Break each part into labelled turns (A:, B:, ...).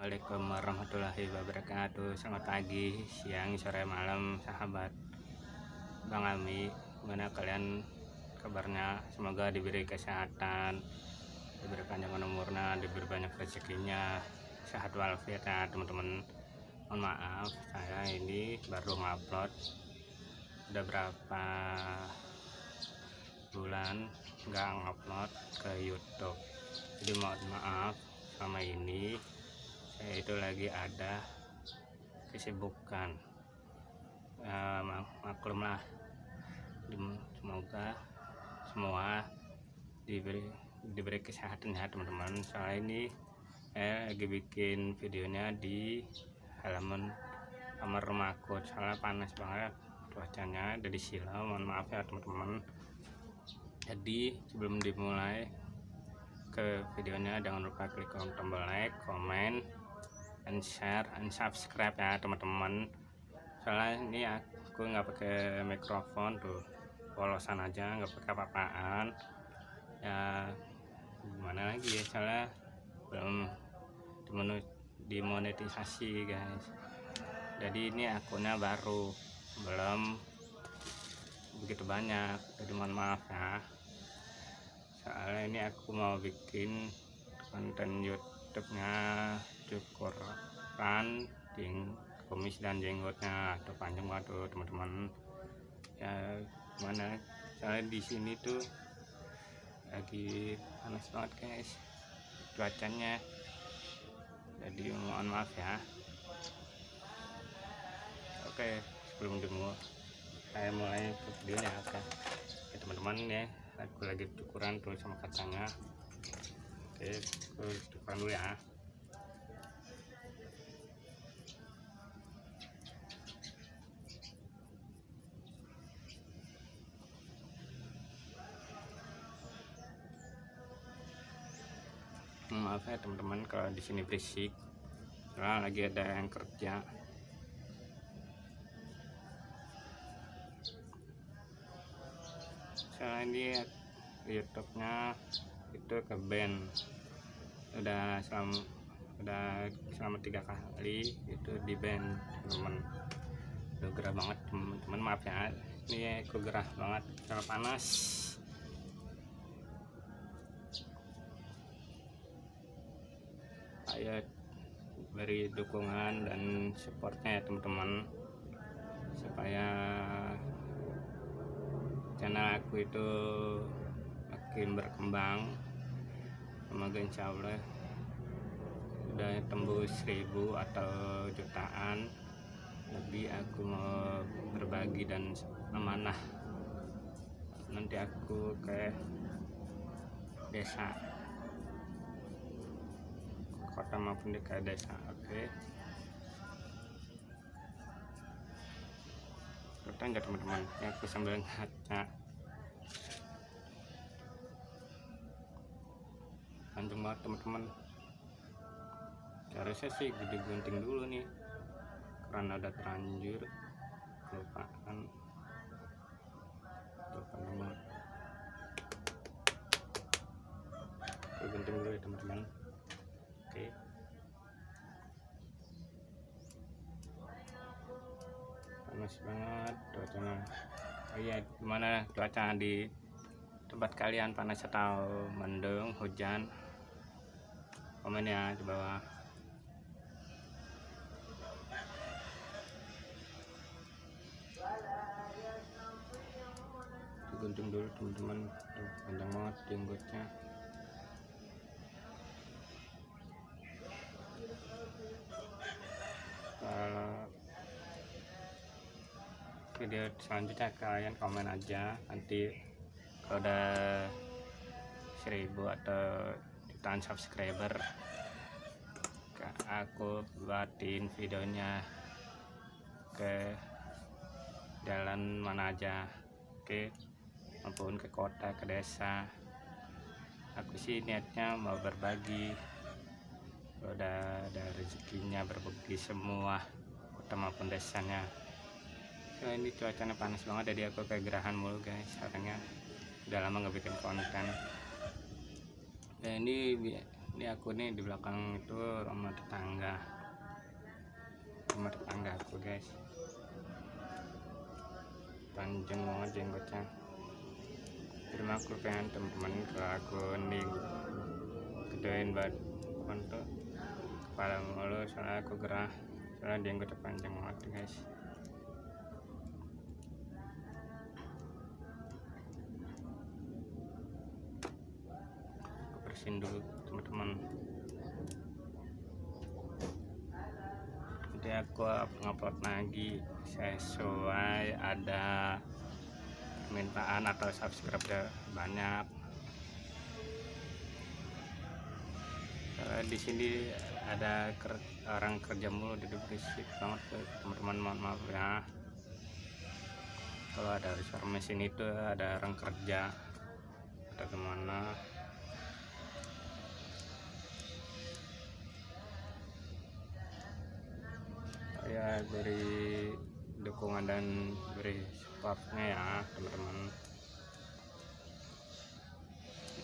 A: Assalamualaikum warahmatullahi wabarakatuh. Selamat pagi, siang, sore, malam, sahabat Bang Ami. Gimana kalian kabarnya? Semoga diberi kesehatan, diberi panjang umurnya, diberi banyak rezekinya, sehat walafiat ya teman-teman. Mohon maaf, saya ini baru ngupload udah berapa bulan nggak ngupload ke YouTube. Jadi mohon maaf, selama ini saya itu lagi ada kesibukan, maklumlah. Semoga semua diberi kesehatan ya teman-teman. Soalnya ini saya lagi bikin videonya di halaman kamar rumahku, soalnya panas banget cuacanya, dari silau. Mohon maaf ya teman-teman. Jadi sebelum dimulai ke videonya, jangan lupa klik tombol like, comment, and share, and subscribe ya teman-teman. Soalnya ini aku nggak pakai mikrofon tuh, polosan aja, nggak pakai apa-apaan ya. Gimana lagi ya, soalnya belum dimonetisasi guys. Jadi ini akunnya baru, belum begitu banyak, jadi mohon maaf ya. Soalnya ini aku mau bikin konten YouTube-nya cukuran kumis dan jenggotnya tuh panjang banget tuh teman-teman ya. Gimana, soalnya di sini tuh lagi panas banget guys cuacanya, jadi mohon maaf ya. Oke, sebelum saya mulai ke videonya. Oke ya teman-teman ya, aku lagi cukuran tuh sama kacanya. Oke, aku cukuran dulu ya. Maaf ya teman-teman kalau di sini berisik, karena lagi ada yang kerja. Soalnya ini YouTube-nya itu ke band udah selama 3 kali itu di band teman-teman. Udah gerah banget teman-teman, maaf ya, ini aku gerah banget karena panas. Ayo beri dukungan dan supportnya ya teman-teman, supaya channel aku itu makin berkembang. Semoga insya Allah udah tembus 1000 atau jutaan lebih. Aku mau berbagi dan amanah, nanti aku ke desa, kota maupun di desa. Oke, betul nggak teman-teman ya? Aku sambil ngaca, panjang banget teman-teman. Harusnya sih digunting dulu nih karena udah terlanjur kelupaan banget. Aku gunting dulu ya teman-teman. Oke, panas banget cuacanya. Oh iya, gimana cuaca di tempat kalian? Panas atau mendung, hujan? Komen ya di bawah. Gunting dulu teman-teman, tuh panjang banget jenggotnya. Kalau video selanjutnya kalian komen aja, nanti kalau udah 1000 atau jutaan subscriber aku buatin videonya ke jalan mana aja, oke, maupun ke kota, ke desa. Aku sih niatnya mau berbagi, udah ada rezekinya berbagi semua kota maupun desanya. So, ini cuacanya panas banget, jadi aku kegerahan mulu guys. Sekarangnya udah lama nggak bikin konten. Ya, ini aku nih di belakang itu rumah tetangga. guys, panjang banget jenggotnya. Terima kasih teman-teman kalau aku nih gedein banget untuk kepala mulu, soalnya aku gerah, soalnya jenggotnya panjang banget guys. Aku bersihin dulu teman-teman, nanti aku upload lagi sesuai ada permintaan atau subscribe banyak. Di sini ada orang kerja mulu, jadi berisik banget teman-teman, mohon maaf ya. Kalau ada suara mesin itu ada orang kerja atau kemana. Ya beri dukungan dan beri supportnya ya teman-teman.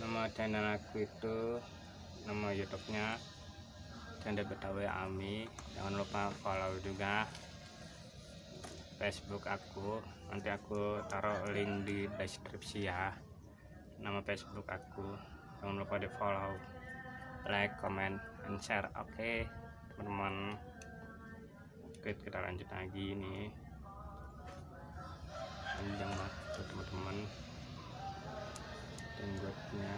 A: Nama channel aku itu, nama YouTube-nya Canda Betawi Ami. Jangan lupa follow juga Facebook aku, nanti aku taruh link di deskripsi ya, nama Facebook aku. Jangan lupa di follow, like, comment, and share. Oke teman-teman, oke kita lanjut lagi nih. Panjang banget tuh teman-teman jenggotnya.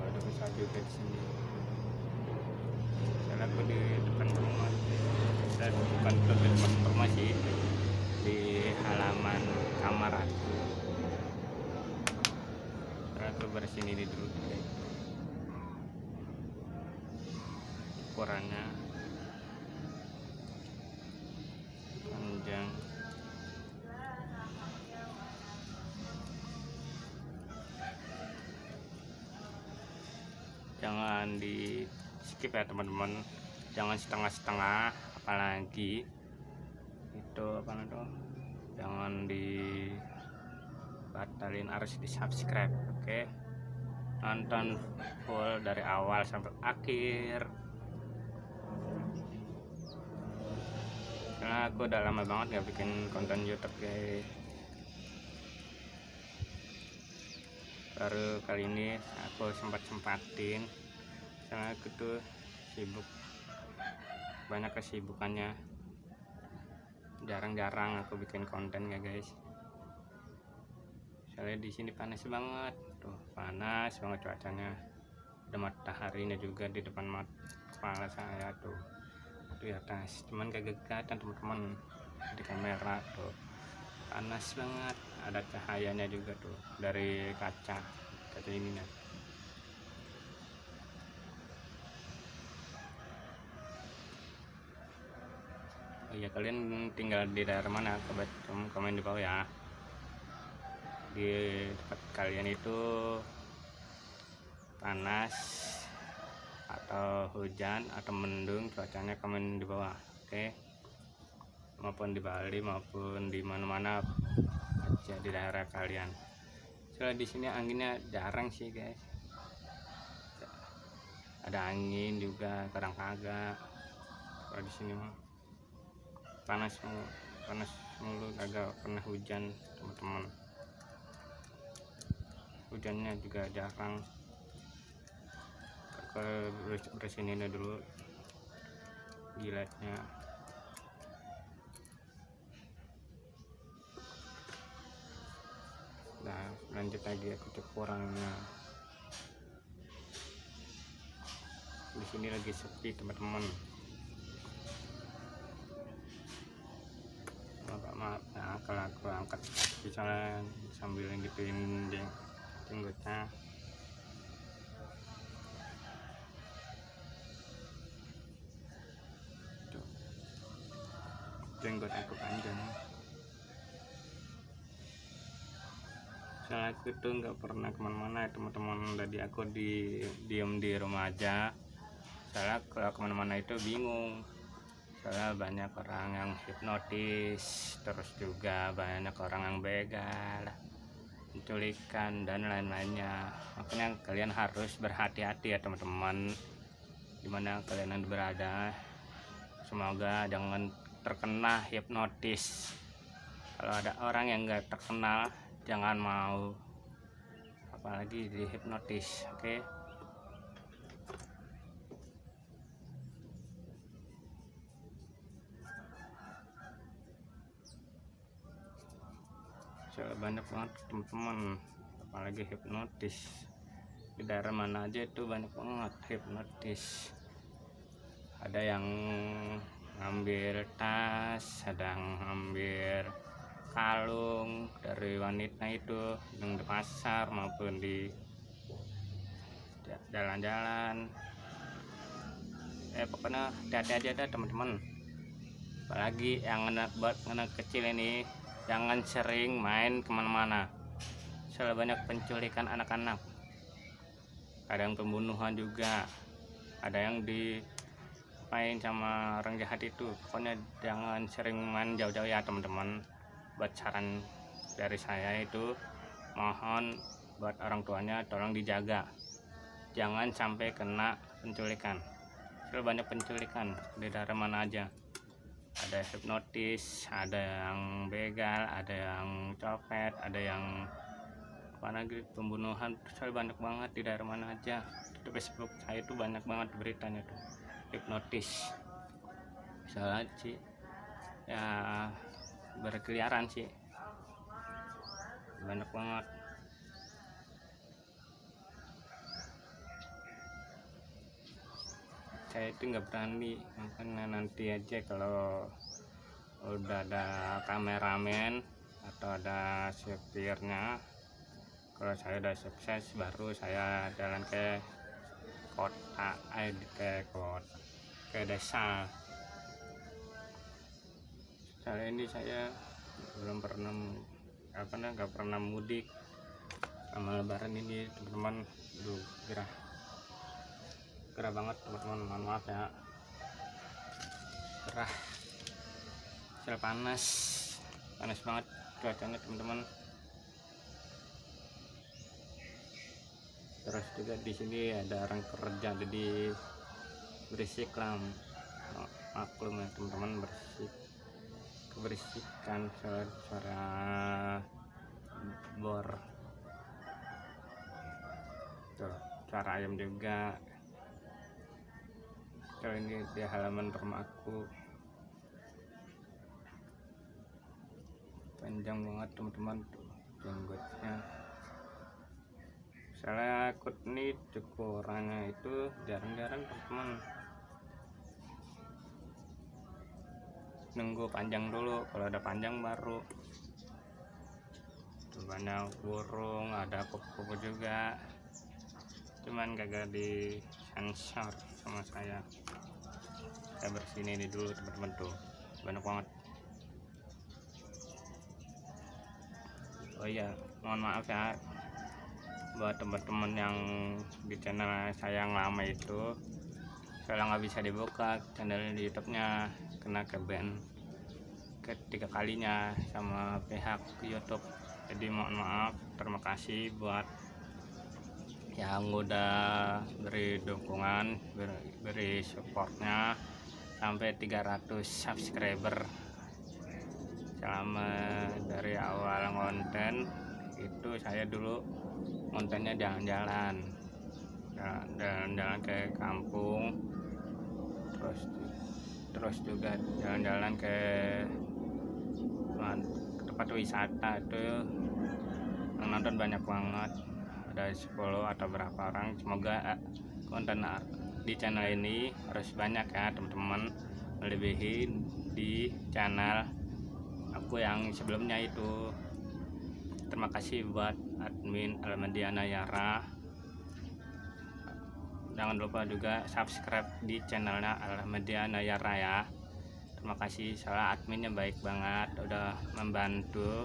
A: Ada bisa juga di sini. Saya aku di depan rumah, saya bukan di depan rumah sih, di halaman kamar aku. Saya aku bersihin ini dulu guys. Ukurannya panjang, jangan di skip ya teman-teman, jangan setengah-setengah, apalagi itu apa itu, jangan dibatalin, harus di subscribe. Oke, nonton full dari awal sampai akhir, karena aku udah lama banget gak bikin konten YouTube guys. Baru kali ini aku sempatin, karena aku tuh sibuk, banyak kesibukannya, jarang-jarang aku bikin konten ya guys. Soalnya di sini panas banget tuh, panas banget cuacanya, ada mataharinya juga di depan kepala saya tuh di atas, cuman kagak kelihatan teman-teman di kamera tuh, panas banget. Ada cahayanya juga tuh dari kaca ini nih. Oh ya, kalian tinggal di daerah mana? Coba komen di bawah ya. Di tempat kalian itu panas atau hujan atau mendung cuacanya, komen di bawah. Oke, maupun di Bali maupun di mana-mana aja di daerah kalian. Soalnya di sini anginnya jarang sih guys, ada angin juga kadang kagak. Kalau di sini mah panas mulu, kagak pernah hujan teman-teman. Hujannya juga jarang. Aku bersihin ini dulu jilatnya. Nah, lanjut lagi aku cek kurangnya. Di sini lagi sepi teman-teman. Maaf ya kalau aku angkat misalnya sambil gituin jenggotnya. Tuh, jenggot aku panjang. Soalnya aku tuh nggak pernah kemana-mana ya teman-teman, jadi aku diem di rumah aja. Soalnya kalau kemana-mana itu bingung, soalnya banyak orang yang hipnotis, terus juga banyak orang yang begal. penculikan dan lain-lainnya. Makanya kalian harus berhati-hati ya teman-teman, dimana kalian berada. Semoga jangan terkena hipnotis. Kalau ada orang yang nggak terkenal, jangan mau apalagi dihipnotis. Oke. Banyak banget teman-teman, apalagi hipnotis. Di daerah mana aja itu banyak banget hipnotis. Ada yang ngambil tas, ada yang ngambil kalung dari wanita itu yang di pasar maupun di jalan-jalan. Pokoknya hati-hati aja dah teman-teman. Apalagi yang buat anak kecil ini, jangan sering main kemana-mana. Selalu banyak penculikan anak-anak. Ada yang pembunuhan juga. Ada yang dimain sama orang jahat itu. Pokoknya jangan sering main jauh-jauh ya teman-teman. Buat saran dari saya itu, mohon buat orang tuanya tolong dijaga. Jangan sampai kena penculikan. Selalu banyak penculikan di daerah mana aja. Ada hipnotis, ada yang begal, ada yang copet, ada yang apa lagi, pembunuhan. Selalu banyak banget di daerah mana aja. Di Facebook saya itu banyak banget beritanya tuh hipnotis. Soalnya sih ya berkeliaran sih, banyak banget. Saya itu nggak berani, makanya nanti aja kalau udah ada kameramen atau ada setirnya, kalau saya udah sukses baru saya jalan ke kota, ke desa. Kali ini saya belum pernah nggak pernah mudik sama lebaran ini teman-teman. Gerah banget teman-teman, mohon maaf ya, gerah, panas banget cuacanya teman-teman. Terus juga di sini ada orang kerja, jadi berisik lah, maklum ya teman-teman, keberisikan, suara bor tuh, suara ayam juga. Kali ini di halaman rumah aku, panjang banget teman-teman tuh jenggotnya. Soalnya aku ini cukurannya itu jarang-jarang teman-teman, nunggu panjang dulu, kalau ada panjang baru. Tuh, banyak burung, ada kupu-kupu juga, cuman gagal di sensor sama saya bersihin ini dulu teman-teman. Tuh banyak banget. Oh iya, mohon maaf ya buat teman-teman yang di channel saya yang lama itu, soalnya nggak bisa dibuka channel di YouTube-nya, kena ke ban ketiga kalinya sama pihak YouTube. Jadi mohon maaf, terima kasih buat yang udah beri dukungan, beri supportnya sampai 300 subscriber. Selama dari awal konten itu, saya dulu kontennya jalan-jalan ke kampung, terus juga jalan-jalan ke tempat wisata. Itu yang nonton banyak banget, ada 10 atau berapa orang. Semoga konten di channel ini harus banyak ya teman-teman, melebihi di channel aku yang sebelumnya itu. Terima kasih buat admin Almediana Yara. Jangan lupa juga subscribe di channelnya Almediana Yara ya. Terima kasih, soalnya adminnya baik banget, udah membantu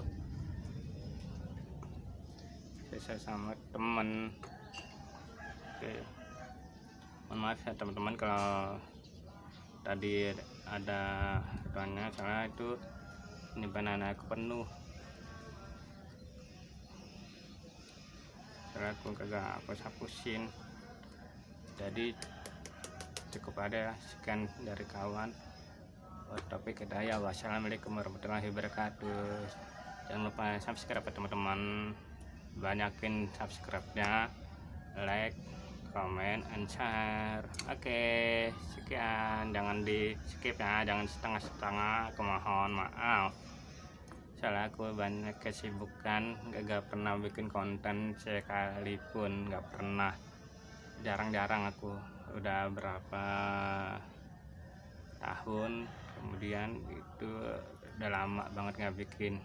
A: saya sama temen. Oke, mohon maaf ya teman-teman kalau tadi ada iklannya, soalnya itu penyimpanan aku penuh. soalnya aku kagak hapus-hapusin. Jadi cukup ada sekian dari kawan. Topik kita ya, wassalamualaikum warahmatullahi wabarakatuh. Jangan lupa subscribe teman-teman, banyakin subscribe-nya, like, comment, and share. Oke, sekian, jangan di skip ya, jangan setengah-setengah, aku mohon maaf soalnya aku banyak kesibukan, gak pernah bikin konten sekalipun, gak pernah, jarang-jarang. Aku udah berapa tahun kemudian itu udah lama banget nggak bikin.